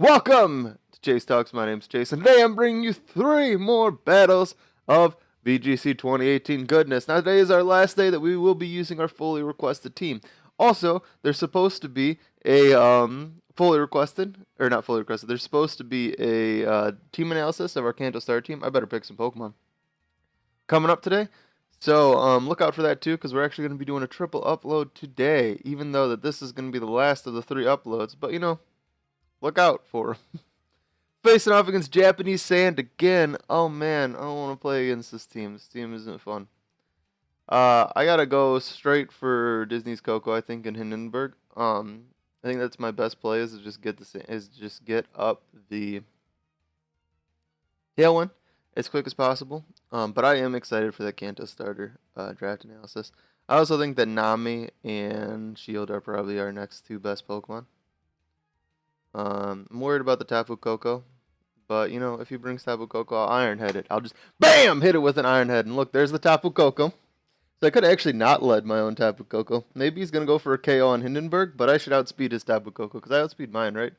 Welcome to Chase Talks. My name's Chase, and today I'm bringing you 3 more battles of VGC 2018 goodness. Now, today is our last day that we will be using our fully requested team. Also, there's supposed to be a fully requested, or not fully requested, there's supposed to be a team analysis of our Kanto Star team. I better pick some Pokemon coming up today. So look out for that too, because we're actually going to be doing a triple upload today, even though that this is going to be the last of the 3 uploads. But, you know, look out for facing off against Japanese Sand again. Oh man, I don't want to play against this team. This team isn't fun. I gotta go straight for Disney's Koko, I think, in Hindenburg. I think that's my best play is to just get up the Tailwind as quick as possible. But I am excited for that Kanto starter draft analysis. I also think that Nami and Shield are probably our next 2 best Pokemon. I'm worried about the Tapu Koko, but you know, if he brings Tapu Koko, I'll Iron Head it. I'll just BAM! Hit it with an Iron Head, and look, there's the Tapu Koko. So I could have actually not led my own Tapu Koko. Maybe he's gonna go for a KO on Hindenburg, but I should outspeed his Tapu Koko because I outspeed mine, right?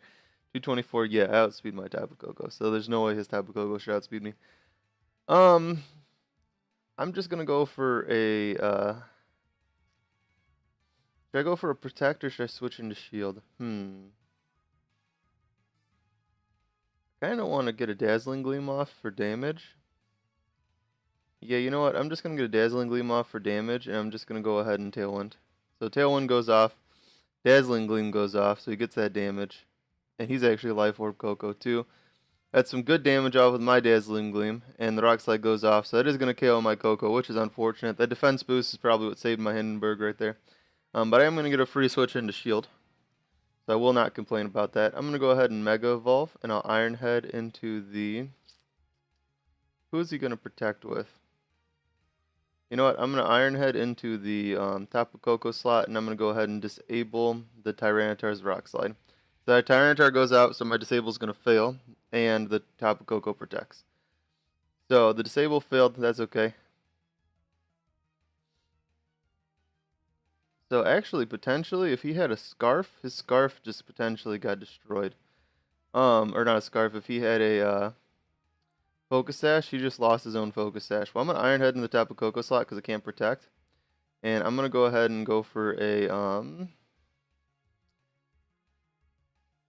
224, yeah, I outspeed my Tapu Koko, so there's no way his Tapu Koko should outspeed me. I'm just gonna go for a. Should I go for a Protect or should I switch into Shield? Kind of want to get a Dazzling Gleam off for damage. Yeah, you know what? I'm just going to get a Dazzling Gleam off for damage, and I'm just going to go ahead and Tailwind. So Tailwind goes off, Dazzling Gleam goes off, so he gets that damage. And he's actually a Life Orb Koko too. That's some good damage off with my Dazzling Gleam, and the Rock Slide goes off, so that is going to KO my Koko, which is unfortunate. That defense boost is probably what saved my Hindenburg right there. But I am going to get a free switch into Shield. So I will not complain about that. I'm going to go ahead and Mega Evolve, and I'll Iron Head into the... Who is he going to protect with? You know what? I'm going to Iron Head into the Tapu Koko slot, and I'm going to go ahead and disable the Tyranitar's Rock Slide. So the Tyranitar goes out, so my disable is going to fail, and the Tapu Koko protects. So the disable failed, that's okay. So actually, potentially, if he had a Scarf, his Scarf just potentially got destroyed. Or not a Scarf, if he had a Focus Sash, he just lost his own Focus Sash. Well, I'm going to Iron Head in the Tapu Koko slot because it can't protect. And I'm going to go ahead and go for a,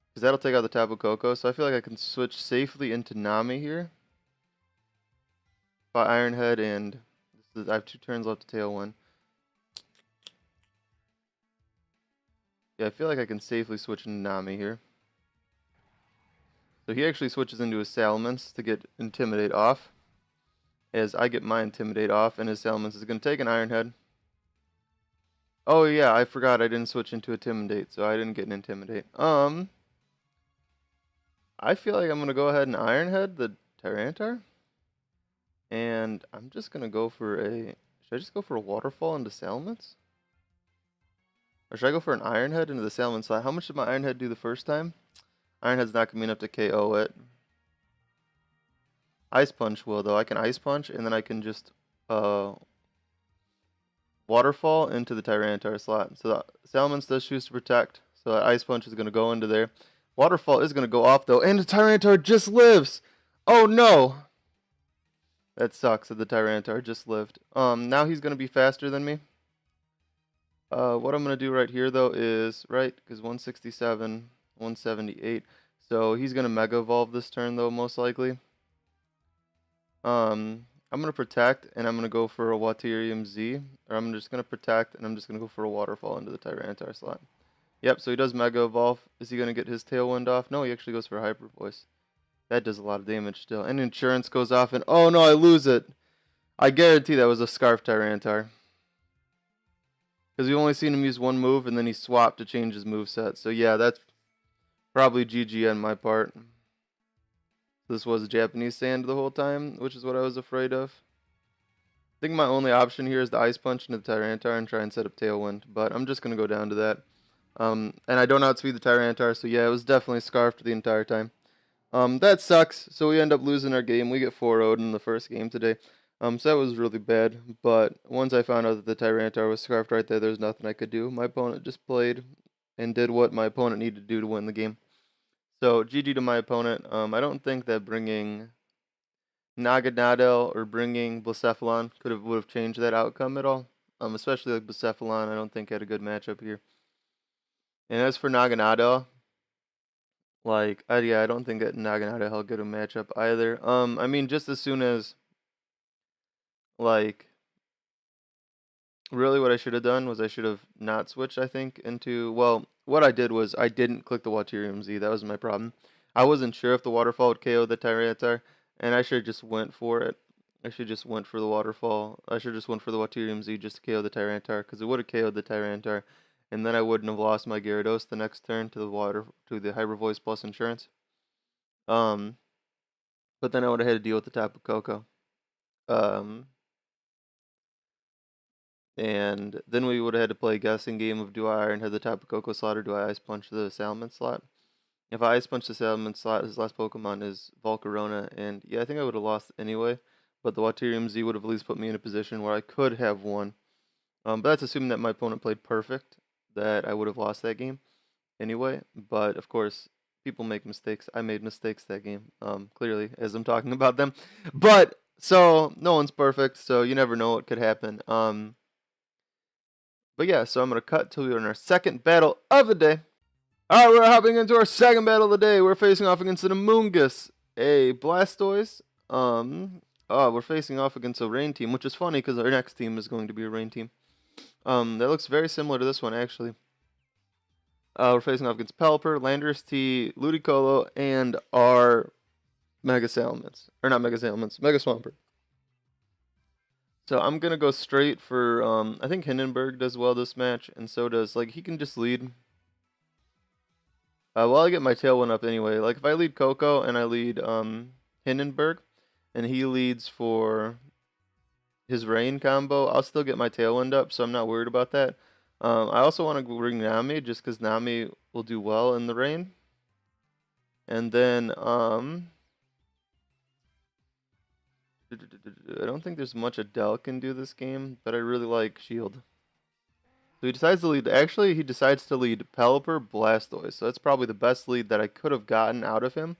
because that'll take out the Tapu Koko. So I feel like I can switch safely into Nami here. By Iron Head, and I have 2 turns left to Tailwind. Yeah, I feel like I can safely switch into Nami here. So he actually switches into his Salamence to get Intimidate off. As I get my Intimidate off, and his Salamence is going to take an Iron Head. Oh yeah, I forgot I didn't switch into Intimidate, so I didn't get an Intimidate. I feel like I'm going to go ahead and Iron Head the Tyranitar. And I'm just going to go for a... Should I just go for a Waterfall into Salamence? Or should I go for an Iron Head into the Salamence slot? How much did my Iron Head do the first time? Iron Head's not going to be enough to KO it. Ice Punch will, though. I can Ice Punch, and then I can just Waterfall into the Tyranitar slot. So the Salamence does choose to protect, so that Ice Punch is going to go into there. Waterfall is going to go off, though, and the Tyranitar just lives! Oh, no! That sucks that the Tyranitar just lived. Now he's going to be faster than me. What I'm going to do right here, though, is, right, because 167, 178. So he's going to Mega Evolve this turn, though, most likely. I'm going to Protect, and I'm going to go for a Waterium-Z. Or I'm just going to Protect, and I'm just going to go for a Waterfall into the Tyranitar slot. Yep, so he does Mega Evolve. Is he going to get his Tailwind off? No, he actually goes for a Hyper Voice. That does a lot of damage still. And Insurance goes off, and oh no, I lose it. I guarantee that was a Scarf Tyranitar. Because we've only seen him use 1 move, and then he swapped to change his moveset. So yeah, that's probably GG on my part. This was a Japanese Sand the whole time, which is what I was afraid of. I think my only option here is the Ice Punch into the Tyranitar and try and set up Tailwind. But I'm just going to go down to that. And I don't outspeed the Tyranitar, so yeah, it was definitely Scarfed the entire time. That sucks, so we end up losing our game. We get 4-0'd in the first game today. So that was really bad, but once I found out that the Tyranitar was Scarfed right there, there's nothing I could do. My opponent just played and did what my opponent needed to do to win the game. So GG to my opponent. I don't think that bringing Naganadel or bringing Blacephalon would have changed that outcome at all. Especially like Blacephalon, I don't think had a good matchup here. And as for Naganadel, like yeah, I don't think that Naganadel had a good matchup either. I mean, just as soon as like really what I should have done was I should have not switched, I think, into, well, what I did was I didn't click the Waterium-z. That was my problem. I wasn't sure if the Waterfall would KO the TYRANITAR, and I should have just went for it. I should just went for the Waterfall. I should just went for the Waterium-z just to KO the TYRANITAR, because it would have KO'd the TYRANITAR, and then I wouldn't have lost my Gyarados the next turn to the Hyper Voice plus Insurance. But then I would have had to deal with the Tapu Koko. And then we would have had to play a guessing game of do I Iron Head the Tapu Koko slot or do I Ice Punch the Salmon slot. If I Ice Punch the Salmon slot, his last Pokemon is Volcarona, and yeah, I think I would have lost anyway, but the Waterium-z would have at least put me in a position where I could have won. But that's assuming that my opponent played perfect, that I would have lost that game anyway. But of course, people make mistakes. I made mistakes that game, clearly, as I'm talking about them. But, so, no one's perfect, so you never know what could happen. But yeah, so I'm going to cut till we're in our second battle of the day. Alright, we're hopping into our second battle of the day. We're facing off against an Amoonguss, a Blastoise. We're facing off against a Rain team, which is funny because our next team is going to be a Rain team. That looks very similar to this one, actually. We're facing off against Pelipper, landorus-t, Ludicolo, and our Mega Salamence. Or not Mega Salamence, Mega Swampert. So I'm going to go straight for, I think Hindenburg does well this match, and so does, like, he can just lead. Well, I get my Tailwind up anyway. Like, if I lead Koko and I lead Hindenburg, and he leads for his Rain combo, I'll still get my Tailwind up, so I'm not worried about that. I also want to bring Nami, just because Nami will do well in the Rain. And then, I don't think there's much Adele can do this game, but I really like Shield. So he decides to lead, actually he decides to lead Pelipper, Blastoise. So that's probably the best lead that I could have gotten out of him.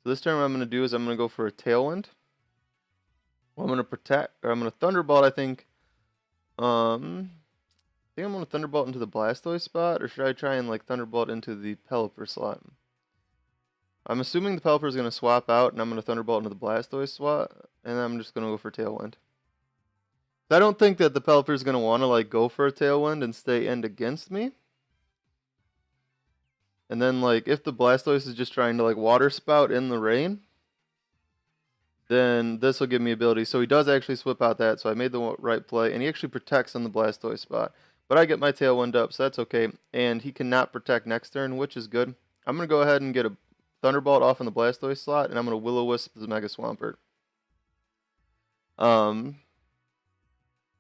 So this turn what I'm going to do is I'm going to go for a Tailwind. Well, I'm going to protect, or I'm going to Thunderbolt, I think. I think I'm going to Thunderbolt into the Blastoise spot, or should I try and like Thunderbolt into the Pelipper slot? I'm assuming the Pelipper is going to swap out, and I'm going to Thunderbolt into the Blastoise slot, and I'm just going to go for Tailwind. I don't think that the Pelipper is going to want to like go for a Tailwind and stay end against me. And then like if the Blastoise is just trying to like Water Spout in the Rain, then this will give me ability. So he does actually swap out that, so I made the right play, and he actually protects on the Blastoise spot. But I get my Tailwind up, so that's okay. And he cannot protect next turn, which is good. I'm going to go ahead and get a Thunderbolt off in the Blastoise slot, and I'm going to Will-O-Wisp the Mega Swampert.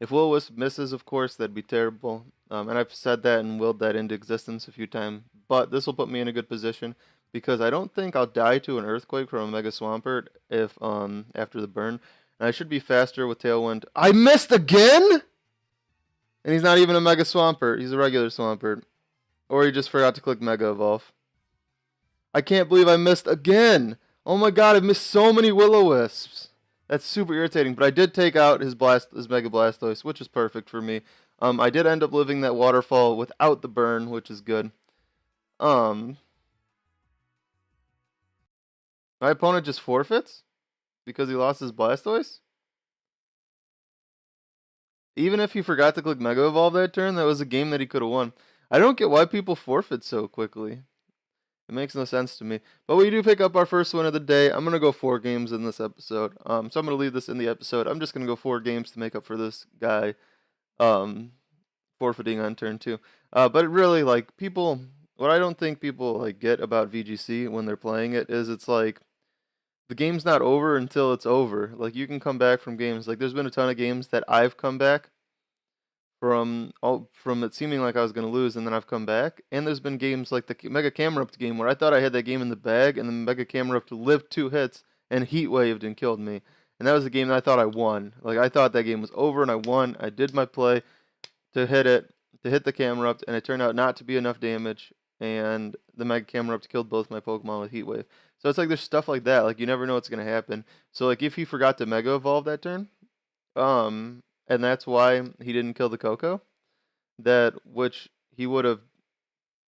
If Will-O-Wisp misses, of course, that'd be terrible. And I've said that and willed that into existence a few times. But this will put me in a good position because I don't think I'll die to an Earthquake from a Mega Swampert if after the burn. And I should be faster with Tailwind. I missed again? And he's not even a Mega Swampert. He's a regular Swampert. Or he just forgot to click Mega Evolve. I can't believe I missed again. Oh my god, I missed so many Will-O-Wisps. That's super irritating, but I did take out his Mega Blastoise, which is perfect for me. I did end up living that Waterfall without the burn, which is good. My opponent just forfeits because he lost his Blastoise? Even if he forgot to click Mega Evolve that turn, that was a game that he could have won. I don't get why people forfeit so quickly. It makes no sense to me. But we do pick up our first win of the day. I'm going to go 4 games in this episode. So I'm going to leave this in the episode. I'm just going to go 4 games to make up for this guy forfeiting on turn 2. But it really, like, people... What I don't think people like get about VGC when they're playing it is it's like the game's not over until it's over. Like, you can come back from games. Like, there's been a ton of games that I've come back from it seeming like I was going to lose, and then I've come back. And there's been games like the Mega Camerupt game where I thought I had that game in the bag, and the Mega Camerupt lived 2 hits and heat waved and killed me. And that was a game that I thought I won. Like, I thought that game was over and I won. I did my play to hit it, to hit the Camerupt, and it turned out not to be enough damage. And the Mega Camerupt killed both my Pokemon with Heat Wave. So it's like there's stuff like that. Like you never know what's gonna happen. So like if he forgot to Mega Evolve that turn, and that's why he didn't kill the Koko, which he would have.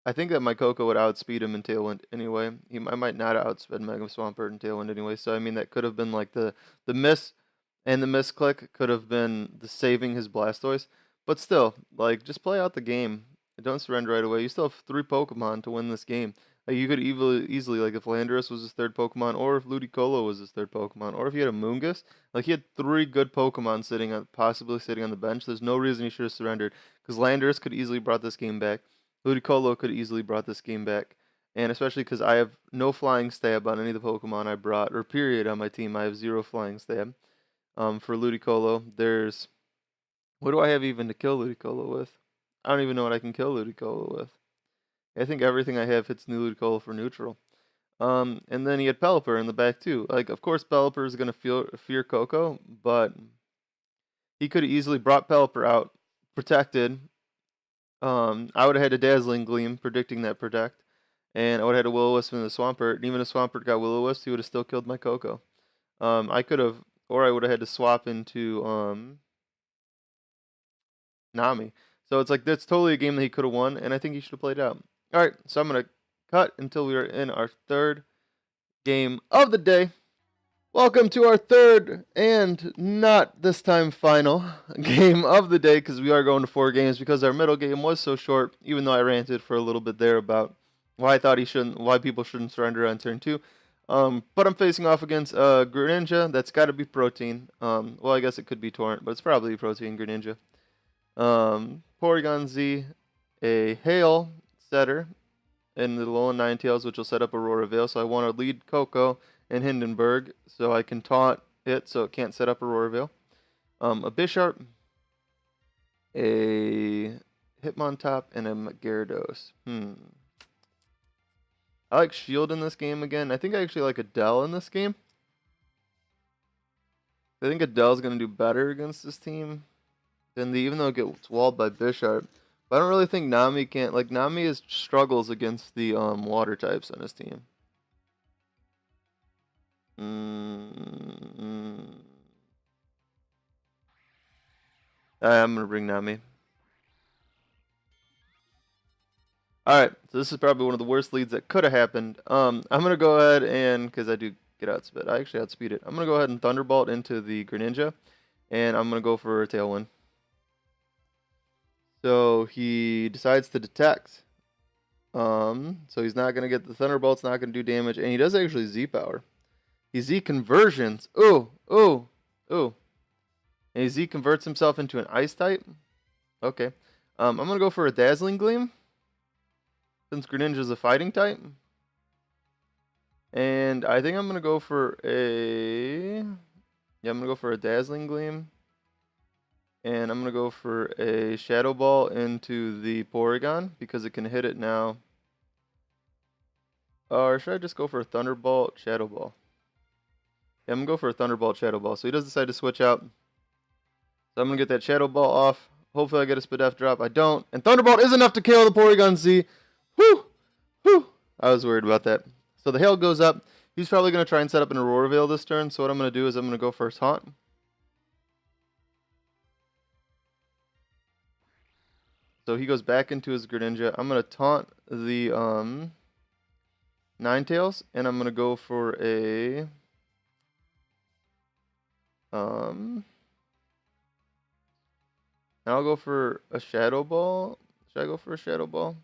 I think that my Koko would outspeed him in Tailwind anyway. I might not outspeed Mega Swampert in Tailwind anyway. So I mean that could have been like the miss, and the misclick could have been the saving his Blastoise. But still, like just play out the game. Don't surrender right away. You still have 3 Pokemon to win this game. Like you could easily like if Landorus was his 3rd Pokemon, or if Ludicolo was his 3rd Pokemon, or if he had a Moongus. Like he had 3 good Pokemon possibly sitting on the bench. There's no reason he should have surrendered, because Landorus could easily brought this game back. Ludicolo could easily brought this game back, and especially because I have no flying stab on any of the Pokemon I brought, or period on my team. I have 0 flying stab. For Ludicolo, there's what do I have even to kill Ludicolo with? I don't even know what I can kill Ludicolo with. I think everything I have hits Ludicolo for neutral. And then he had Pelipper in the back too. Like, of course, Pelipper is gonna fear Koko, but he could have easily brought Pelipper out, protected. I would have had a Dazzling Gleam, predicting that protect, and I would have had a Will-O-Wisp in the Swampert. And even if Swampert got Will-O-Wisp, he would have still killed my Koko. I could have, or I would have had to swap into Nami. So it's like that's totally a game that he could have won, and I think he should have played out. All right, so I'm gonna cut until we are in our 3rd game of the day. Welcome to our 3rd and not this time final game of the day, because we are going to 4 games because our middle game was so short. Even though I ranted for a little bit there about why I thought why people shouldn't surrender on turn 2. But I'm facing off against Greninja. That's got to be Protein. Well, I guess it could be Torrent, but it's probably Protein Greninja. Porygon-Z, a Hail setter in the Alolan Ninetales, which will set up Aurora Veil. So I want to lead Koko and Hindenburg so I can taunt it so it can't set up Aurora Veil. A Bisharp, a Hitmontop, and a Gyarados. I like Shield in this game again. I think I actually like Adele in this game. I think Adele's going to do better against this team. Even though it gets walled by Bisharp. But I don't really think Nami can't. Like, Nami struggles against the water types on his team. I'm going to bring Nami. Alright, so this is probably one of the worst leads that could have happened. I'm going to go ahead and, because I do get outspeed. I actually outspeed it. I'm going to go ahead and Thunderbolt into the Greninja. And I'm going to go for a Tailwind. So he decides to detect. So he's not going to get the Thunderbolt's not going to do damage. And he does actually Z-Power. He Z-Conversions. Ooh. And he Z-Converts himself into an Ice type. Okay. I'm going to go for a Dazzling Gleam, since Greninja is a fighting type. And I think I'm going to go for a... Yeah, I'm going to go for a Dazzling Gleam. And I'm going to go for a Shadow Ball into the Porygon, because it can hit it now. Or should I just go for a Thunderbolt, Shadow Ball? Yeah, I'm going to go for a Thunderbolt, Shadow Ball. So he does decide to switch out. So I'm going to get that Shadow Ball off. Hopefully I get a Spadef drop. I don't. And Thunderbolt is enough to kill the Porygon-Z. Whew! I was worried about that. So the Hail goes up. He's probably going to try and set up an Aurora Veil this turn. So what I'm going to do is I'm going to go for a Taunt. So he goes back into his Greninja. I'm going to taunt the Ninetales, and I'm going to go for a I'll go for a Shadow Ball. Should I go for a Shadow Ball?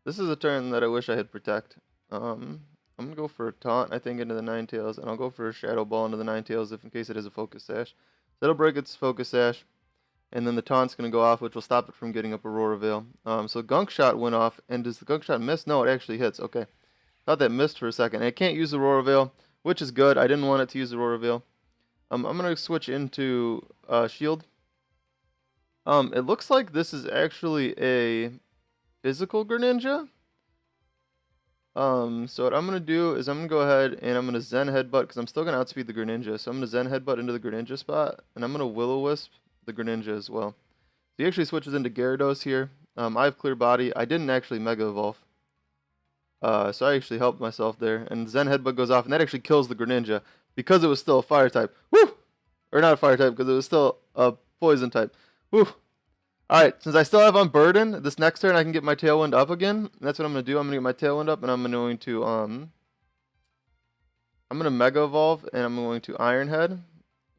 This is a turn that I wish I had Protect. I'm going to go for a Taunt, I think, into the Ninetales, and I'll go for a Shadow Ball into the Ninetales if in case it is a Focus Sash. That'll break its Focus Sash. And then the Taunt's going to go off, which will stop it from getting up Aurora Veil. So Gunk Shot went off. And does the Gunk Shot miss? No, it actually hits. Okay. Thought that missed for a second. And it can't use Aurora Veil, which is good. I didn't want it to use Aurora Veil. I'm going to switch into Shield. It looks like this is actually a physical Greninja. So what I'm going to do is I'm going to go ahead and I'm going to Zen Headbutt, because I'm still going to outspeed the Greninja. So I'm going to Zen Headbutt into the Greninja spot. And I'm going to Will-O-Wisp the Greninja as well. So he actually switches into Gyarados here. I have Clear Body. I didn't actually Mega Evolve. So I actually helped myself there. And Zen Headbutt goes off, and that actually kills the Greninja because it was still a Fire type. Woo! Or not a Fire type, because it was still a Poison type. Woo! Alright, since I still have Unburden, this next turn I can get my Tailwind up again. That's what I'm going to do. I'm going to get my Tailwind up, and I'm going to, I'm going to Mega Evolve, and I'm going to Iron Head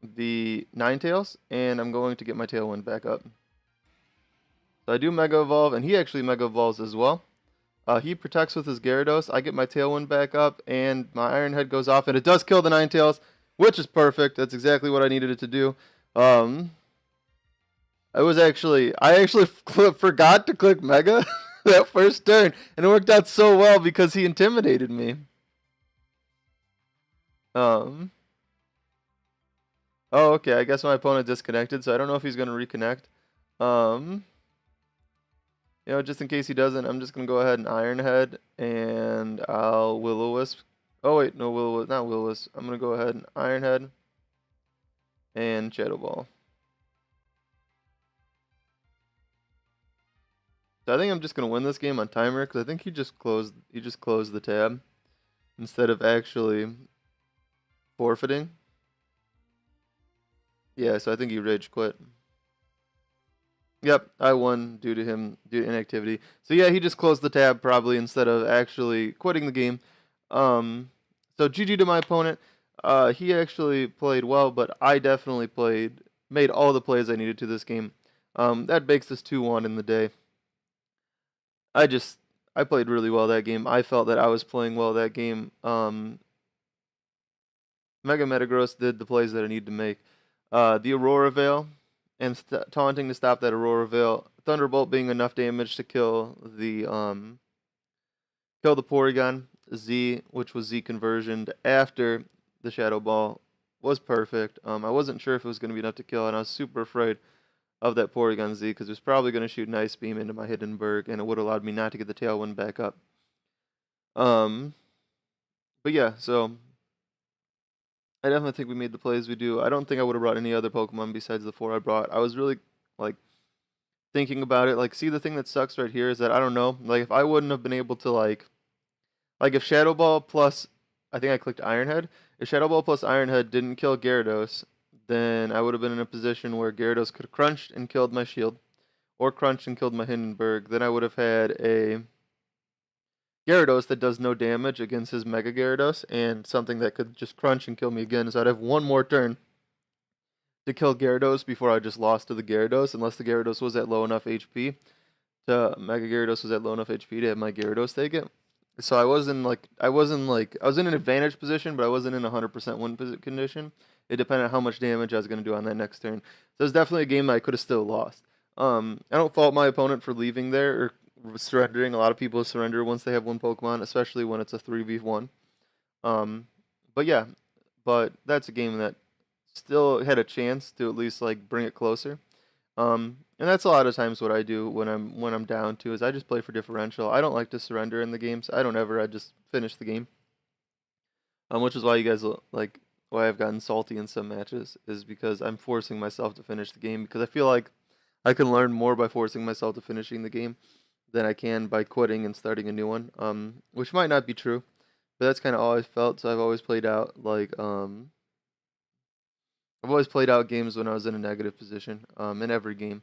the Ninetales, and I'm going to get my Tailwind back up. So I do Mega Evolve, and he actually Mega Evolves as well. He protects with his Gyarados. I get my Tailwind back up, and my Iron Head goes off, and it does kill the Ninetales, which is perfect. That's exactly what I needed it to do. I actually forgot to click Mega that first turn, and it worked out so well because he intimidated me. Oh, okay. I guess my opponent disconnected, so I don't know if he's gonna reconnect. You know, just in case he doesn't, I'm just gonna go ahead and Iron Head, and I'll Will-O-Wisp. Oh wait, no, not Will-O-Wisp. I'm gonna go ahead and Iron Head and Shadow Ball. So I think I'm just gonna win this game on timer because I think he just closed the tab instead of actually forfeiting. Yeah, so I think he rage quit. Yep, I won due to inactivity. So yeah, he just closed the tab probably instead of actually quitting the game. So GG to my opponent. He actually played well, but I definitely made all the plays I needed to this game. That makes us 2-1 in the day. I played really well that game. I felt that I was playing well that game. Mega Metagross did the plays that I needed to make. The Aurora Veil and taunting to stop that Aurora Veil. Thunderbolt being enough damage to kill the Porygon-z, which was Z conversioned after the Shadow Ball, was perfect. I wasn't sure if it was going to be enough to kill, and I was super afraid of that Porygon-z because it was probably going to shoot an Ice Beam into my Hindenburg, and it would have allowed me not to get the Tailwind back up. But yeah, so I definitely think we made the plays we do. I don't think I would have brought any other Pokemon besides the 4 I brought. I was really, like, thinking about it. Like, see, the thing that sucks right here is that, I don't know, like, if I wouldn't have been able to, like if Shadow Ball plus, I think I clicked Iron Head. If Shadow Ball plus Iron Head didn't kill Gyarados, then I would have been in a position where Gyarados could have crunched and killed my shield, or crunched and killed my Hindenburg. Then I would have had a Gyarados that does no damage against his Mega Gyarados, and something that could just crunch and kill me again. So I'd have one more turn to kill Gyarados before I just lost to the Gyarados, unless the Gyarados was at low enough HP. Mega Gyarados was at low enough HP to have my Gyarados take it. So I was in an advantage position, but I wasn't in 100% win condition. It depended on how much damage I was going to do on that next turn. So it was definitely a game I could have still lost. I don't fault my opponent for leaving there or surrendering. A lot of people surrender once they have one Pokemon, especially when it's a 3v1. But yeah, that's a game that still had a chance to at least like bring it closer. And that's a lot of times what I do when I'm down too, is I just play for differential. I don't like to surrender in the games. I don't ever. I just finish the game. Which is why you guys why I've gotten salty in some matches, is because I'm forcing myself to finish the game, because I feel like I can learn more by forcing myself to finishing the game than I can by quitting and starting a new one. Which might not be true, but that's kind of all I felt. So I've always played out I've always played out games when I was in a negative position, in every game,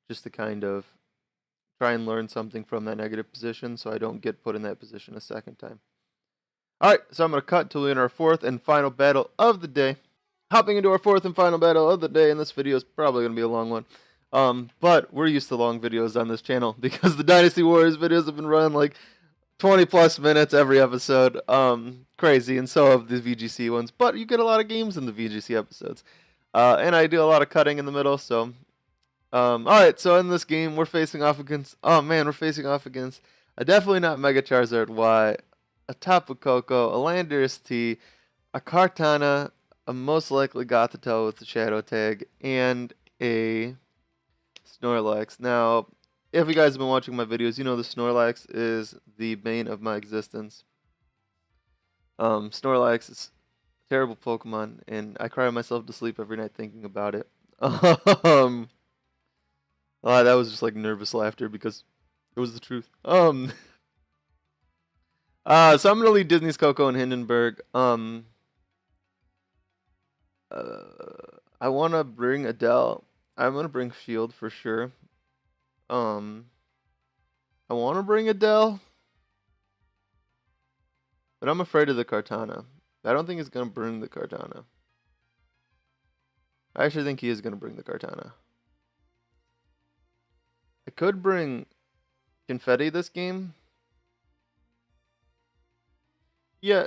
just to kind of try and learn something from that negative position so I don't get put in that position a second time. Alright, so I'm going to cut to in our 4th and final battle of the day. Hopping into our 4th and final battle of the day, and this video is probably going to be a long one. But we're used to long videos on this channel because the Dynasty Warriors videos have been running like 20 plus minutes every episode. Crazy, and so have the VGC ones, but you get a lot of games in the VGC episodes. And I do a lot of cutting in the middle, so alright, so in this game we're facing off against a definitely not Mega Charizard Y, a Tapu Koko, a landorus-t, a Kartana, a most likely Gothitelle with the Shadow Tag, and a Snorlax. Now, if you guys have been watching my videos, you know the Snorlax is the bane of my existence. Snorlax is a terrible Pokemon, and I cry myself to sleep every night thinking about it. That was just like nervous laughter because It was the truth. So I'm gonna lead Disney's Koko and Hindenburg. I wanna bring Adele. I'm gonna bring Shield for sure. I wanna bring Adele, but I'm afraid of the Kartana. I don't think he's gonna bring the Kartana. I actually think he is gonna bring the Kartana. I could bring Confetti this game. Yeah.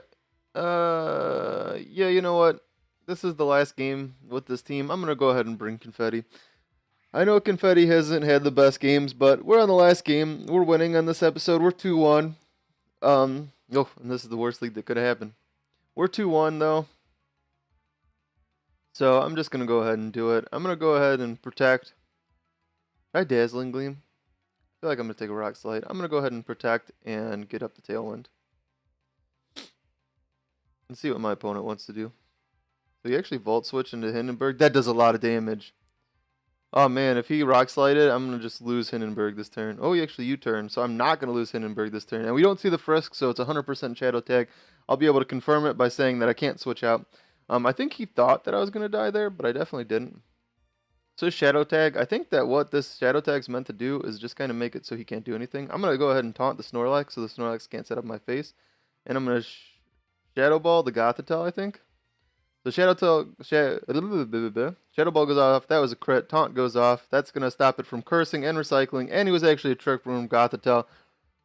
Yeah, you know what? This is the last game with this team. I'm gonna go ahead and bring Confetti. I know Confetti hasn't had the best games, but we're on the last game. We're winning on this episode. We're 2-1. And this is the worst lead that could have happened. We're 2-1 though. So I'm just gonna go ahead and do it. I'm gonna go ahead and protect. Can I Dazzling Gleam? I feel like I'm gonna take a Rock Slide. I'm gonna go ahead and protect and get up the Tailwind. And see what my opponent wants to do. So he actually Volt Switch into Hindenburg. That does a lot of damage. Oh man, if he Rock Slided, I'm going to just lose Hindenburg this turn. Oh, he actually U-turn, so I'm not going to lose Hindenburg this turn. And we don't see the Frisk, so it's 100% Shadow Tag. I'll be able to confirm it by saying that I can't switch out. I think he thought that I was going to die there, but I definitely didn't. So Shadow Tag, I think that what this Shadow Tag's meant to do is just kind of make it so he can't do anything. I'm going to go ahead and taunt the Snorlax so the Snorlax can't set up my face. And I'm going to Shadow Ball the Gothitelle, I think. So Shadow Ball goes off. That was a crit. Taunt goes off. That's going to stop it from cursing and recycling. And he was actually a Trick Room Gothitelle,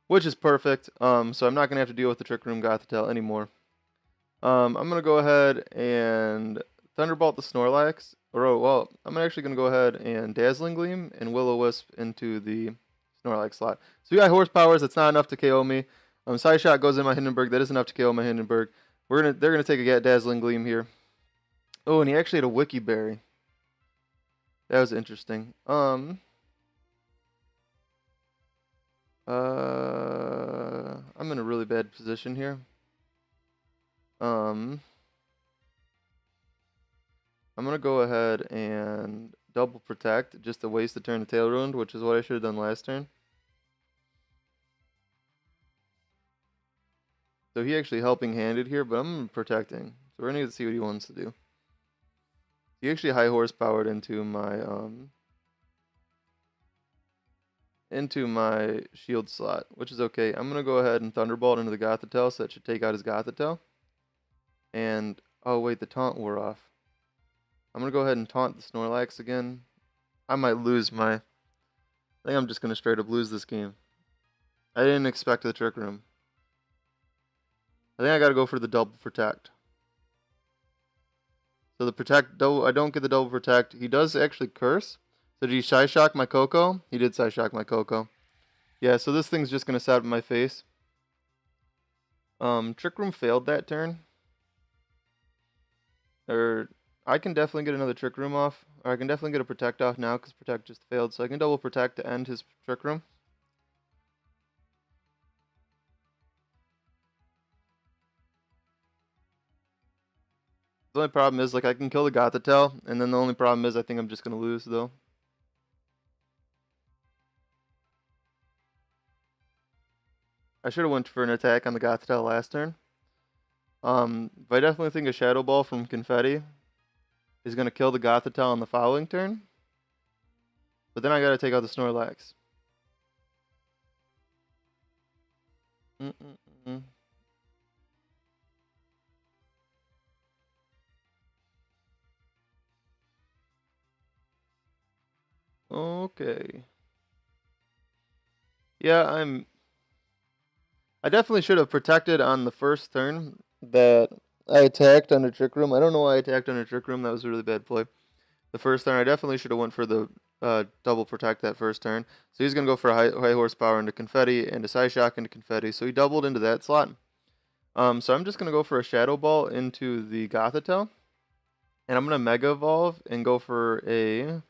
which is perfect. So I'm not going to have to deal with the Trick Room Gothitelle anymore. I'm going to go ahead and Thunderbolt the Snorlax. I'm actually going to go ahead and Dazzling Gleam and Will-O-Wisp into the Snorlax slot. So we got Horsepowers. That's not enough to KO me. Side Shot goes in my Hindenburg. That is enough to KO my Hindenburg. They're gonna take a Dazzling Gleam here. Oh, and he actually had a Wiki Berry. That was interesting. I'm in a really bad position here. I'm gonna go ahead and double protect just to waste the turn of Tail Ruined, which is what I should have done last turn. So he actually helping handed here, but I'm protecting. So we're gonna see what he wants to do. He actually high horsepowered into my shield slot, which is okay. I'm gonna go ahead and Thunderbolt into the Gothitelle, so that should take out his Gothitelle. And oh wait, the taunt wore off. I'm gonna go ahead and taunt the Snorlax again. I might lose my. I think I'm just gonna straight up lose this game. I didn't expect the Trick Room. I think I gotta go for the double protect. So the protect, I don't get the double protect. He does actually curse. So did he Shy Shock my Koko? He did Shy Shock my Koko. Yeah, so this thing's just gonna set up in my face. Trick Room failed that turn. Or I can definitely get another Trick Room off. Or I can definitely get a Protect off now because Protect just failed. So I can double Protect to end his Trick Room. The only problem is, like, I can kill the Gothitelle, and then the only problem is I think I'm just going to lose, though. I should have went for an attack on the Gothitelle last turn. But I definitely think a Shadow Ball from Confetti is going to kill the Gothitelle on the following turn. But then I got to take out the Snorlax. Okay. Yeah, I definitely should have protected on the first turn that I attacked under Trick Room. I don't know why I attacked under Trick Room. That was a really bad play. The first turn, I definitely should have went for the double protect that first turn. So he's going to go for a high horsepower into Confetti and a Side Shock into Confetti. So he doubled into that slot. So I'm just going to go for a Shadow Ball into the Gothitelle. And I'm going to Mega Evolve and go for a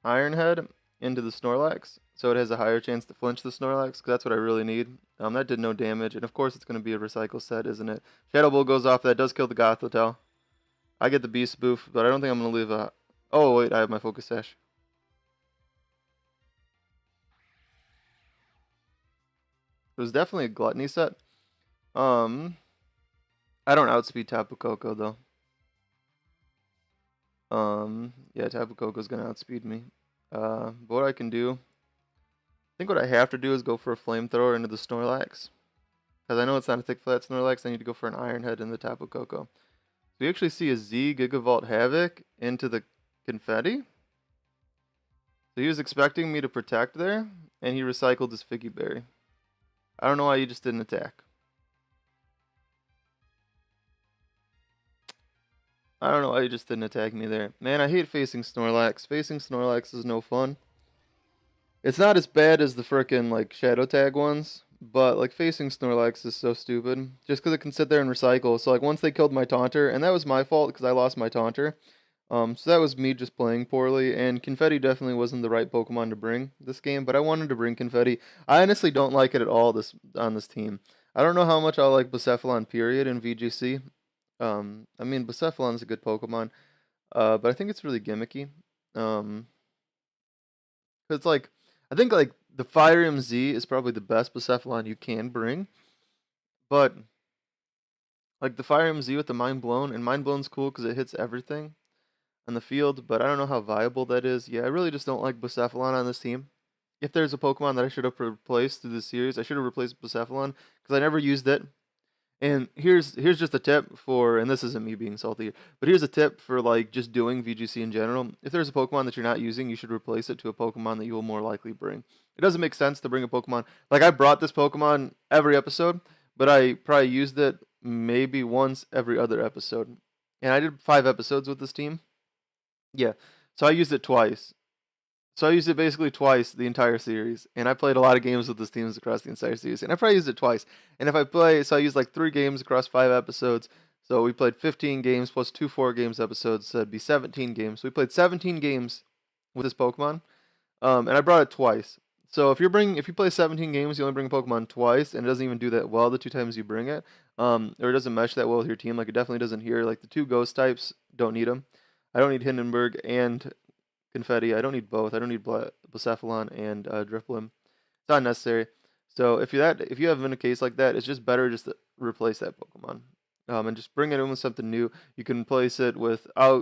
Iron Head into the Snorlax. So it has a higher chance to flinch the Snorlax, because that's what I really need. That did no damage. And of course it's going to be a Recycle set, isn't it? Shadow Ball goes off. That does kill the Gothitelle. I get the Beast Boof, but I don't think I'm going to leave a... Oh, wait, I have my Focus Sash. It was definitely a gluttony set. I don't outspeed Tapu Koko though. Yeah, Tapu Koko's gonna outspeed me. But what I can do, I think what I have to do is go for a flamethrower into the Snorlax. Because I know it's not a thick flat Snorlax, I need to go for an Iron Head in the Tapu Koko. So we actually see a Z Gigavolt Havoc into the Confetti. So he was expecting me to protect there, and he recycled his Figgy Berry. I don't know why he just didn't attack. I don't know why he just didn't attack me there. Man, I hate facing Snorlax. Facing Snorlax is no fun. It's not as bad as the frickin' like Shadow Tag ones, but like facing Snorlax is so stupid. Just because it can sit there and recycle. So like once they killed my Taunter, and that was my fault because I lost my Taunter. So that was me just playing poorly, and Confetti definitely wasn't the right Pokemon to bring this game, but I wanted to bring Confetti. I honestly don't like it at all on this team. I don't know how much I like Bucephalon period in VGC. I mean, Bucephalon's a good Pokemon, but I think it's really gimmicky. 'Cause it's like, I think like the Waterium Z is probably the best Bucephalon you can bring, but like the Waterium Z with the Mind Blown, and Mind Blown's cool because it hits everything on the field, but I don't know how viable that is. Yeah, I really just don't like Bucephalon on this team. If there's a Pokemon that I should have replaced through the series, I should have replaced Bucephalon because I never used it. And here's just a tip for, and this isn't me being salty, but here's a tip for like just doing VGC in general. If there's a Pokemon that you're not using, you should replace it to a Pokemon that you will more likely bring. It doesn't make sense to bring a Pokemon like I brought this Pokemon every episode, but I probably used it maybe once every other episode. And I did 5 episodes with this team. Yeah. So I used it twice. So I used it basically twice the entire series, and I played a lot of games with this teams across the entire series, and I probably used it twice. And if I play, so I used like 3 games across 5 episodes. So we played 15 games plus 2 4 games episodes, so it'd be 17 games. So we played 17 games with this Pokemon, and I brought it twice. So if you play 17 games, you only bring a Pokemon twice, and it doesn't even do that well the 2 times you bring it, or it doesn't mesh that well with your team. Like it definitely doesn't here. Like the 2 Ghost types, don't need them. I don't need Hindenburg and Confetti. I don't need both. I don't need Blacephalon and Drifblim. It's not necessary. So if you have in a case like that, it's just better just to replace that Pokemon. And just bring it in with something new. You can replace it with. I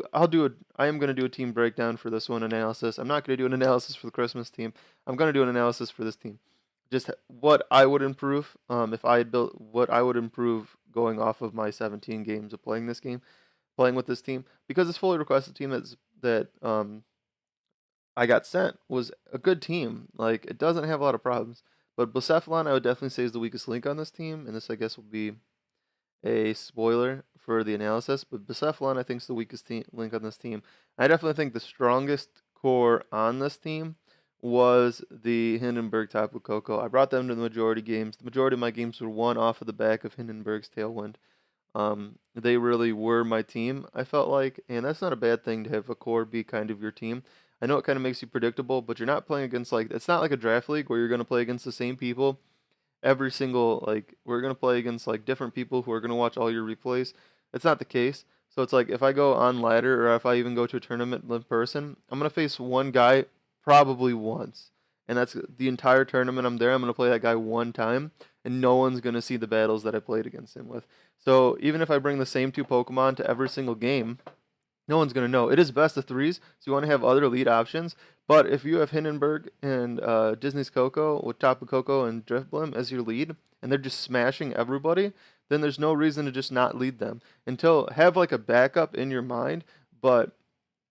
am going to do a team breakdown for this one analysis. I'm not going to do an analysis for the Christmas team. I'm going to do an analysis for this team. Just what I would improve if I had built what I would improve going off of my 17 games of playing this game, playing with this team, because it's fully requested team that I got sent was a good team. Like it doesn't have a lot of problems. But Blacephalon I would definitely say is the weakest link on this team, and this I guess will be a spoiler for the analysis. But Blacephalon I think is the weakest link on this team. I definitely think the strongest core on this team was the Hindenburg Tapu Koko. I brought them to the majority games. The majority of my games were won off of the back of Hindenburg's Tailwind. They really were my team, I felt like, and that's not a bad thing to have a core be kind of your team. I know it kind of makes you predictable, but you're not playing against like it's not like a draft league where you're going to play against the same people every single like we're going to play against like different people who are going to watch all your replays. It's not the case. So it's like if I go on ladder or if I even go to a tournament in person, I'm going to face one guy probably once. And that's the entire tournament I'm there. I'm going to play that guy one time and no one's going to see the battles that I played against him with. So even if I bring the same 2 Pokemon to every single game, no one's going to know. It is best of 3s, so you want to have other lead options. But if you have Hindenburg and Disney's Koko with Tapu Koko and Drifblim as your lead, and they're just smashing everybody, then there's no reason to just not lead them. Have like a backup in your mind, but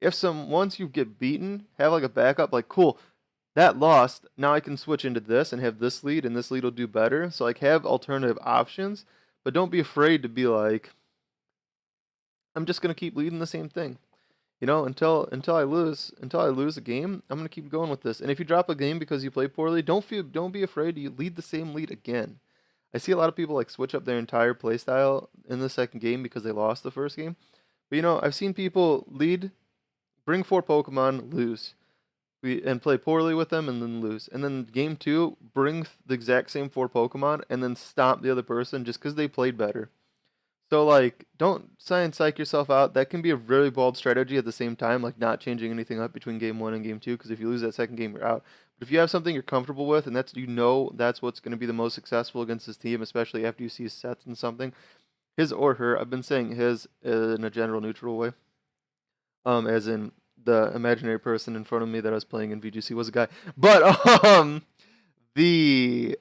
once you get beaten, have like a backup, like cool, that lost, now I can switch into this and have this lead, and this lead will do better. So like have alternative options, but don't be afraid to be like, I'm just gonna keep leading the same thing. Until I lose a game, I'm gonna keep going with this. And if you drop a game because you play poorly, don't be afraid to lead the same lead again. I see a lot of people like switch up their entire playstyle in the second game because they lost the first game. But I've seen people lead, bring 4 Pokemon, lose, and play poorly with them and then lose. And then game 2, bring the exact same 4 Pokemon and then stomp the other person just because they played better. So, like, don't try and psych yourself out. That can be a really bold strategy at the same time, like not changing anything up between game 1 and game 2, because if you lose that second game, you're out. But if you have something you're comfortable with, and that's that's what's going to be the most successful against this team, especially after you see his sets and something, his or her. I've been saying his in a general neutral way, as in the imaginary person in front of me that I was playing in VGC was a guy. But the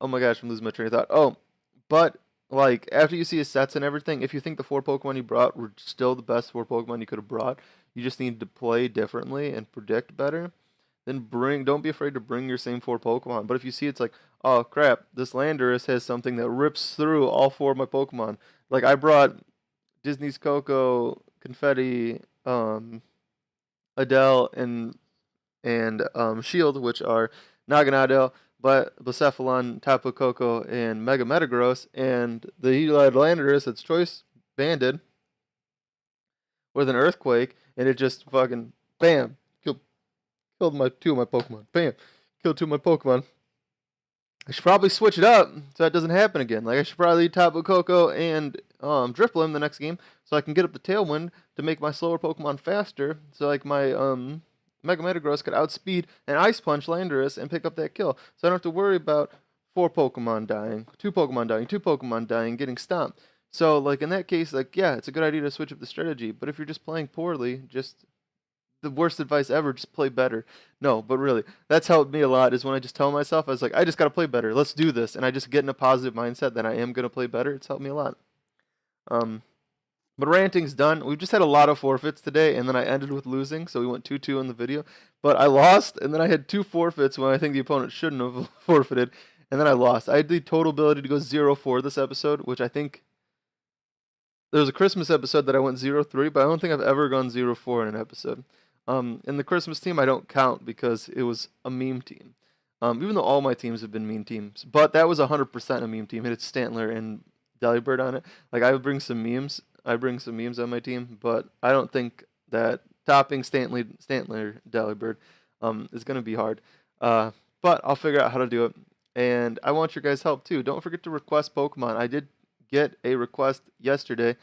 oh my gosh, I'm losing my train of thought. Oh, but like after you see his sets and everything, if you think the 4 Pokemon you brought were still the best 4 Pokemon you could have brought, you just need to play differently and predict better. Then don't be afraid to bring your same 4 Pokemon. But if you see it's like, oh crap, this Landorus has something that rips through all 4 of my Pokemon. Like I brought Disney's Koko, Confetti, Adele, and Shield, which are Naganadel, but Blacephalon, Tapu Koko, and Mega Metagross, and the Heated Landorus, its choice banded with an Earthquake, and it just fucking bam killed my 2 of my Pokemon. Bam, killed 2 of my Pokemon. I should probably switch it up so that doesn't happen again. Like I should probably leave Tapu Koko and Drifblim the next game so I can get up the Tailwind to make my slower Pokemon faster. So like my Mega Metagross could outspeed and Ice Punch Landorus and pick up that kill. So I don't have to worry about 4 Pokemon dying, 2 Pokemon dying, 2 Pokemon dying, getting stomped. So like in that case, like yeah, it's a good idea to switch up the strategy. But if you're just playing poorly, just the worst advice ever, just play better. No, but really, that's helped me a lot is when I just tell myself, I was like, I just got to play better. Let's do this. And I just get in a positive mindset that I am going to play better. It's helped me a lot. But ranting's done. We've just had a lot of forfeits today, and then I ended with losing, so we went 2-2 in the video. But I lost, and then I had 2 forfeits when I think the opponent shouldn't have forfeited, and then I lost. I had the total ability to go 0-4 this episode, which I think there was a Christmas episode that I went 0-3, but I don't think I've ever gone 0-4 in an episode. In the Christmas team, I don't count because it was a meme team. Even though all my teams have been meme teams. But that was 100% a meme team. It had Stantler and Delibird on it. Like, I would bring some memes. I bring some memes on my team, but I don't think that topping Stantler Delibird is going to be hard. But I'll figure out how to do it. And I want your guys' help, too. Don't forget to request Pokemon. I did get a request yesterday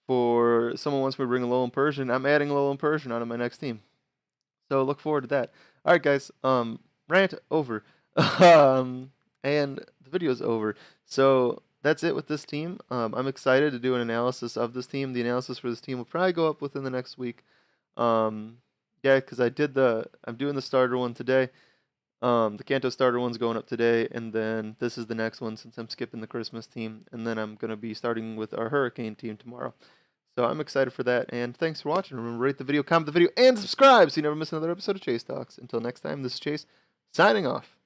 for someone wants me to bring a Alolan Persian. I'm adding a Alolan Persian onto my next team. So look forward to that. Alright guys, rant over. And the video's over. So that's it with this team. I'm excited to do an analysis of this team. The analysis for this team will probably go up within the next week. Yeah, because I'm doing the starter one today. The Kanto starter one's going up today, and then this is the next one since I'm skipping the Christmas team, and then I'm going to be starting with our Hurricane team tomorrow. So I'm excited for that, and thanks for watching. Remember, rate the video, comment the video, and subscribe so you never miss another episode of Chase Talks. Until next time, this is Chase, signing off.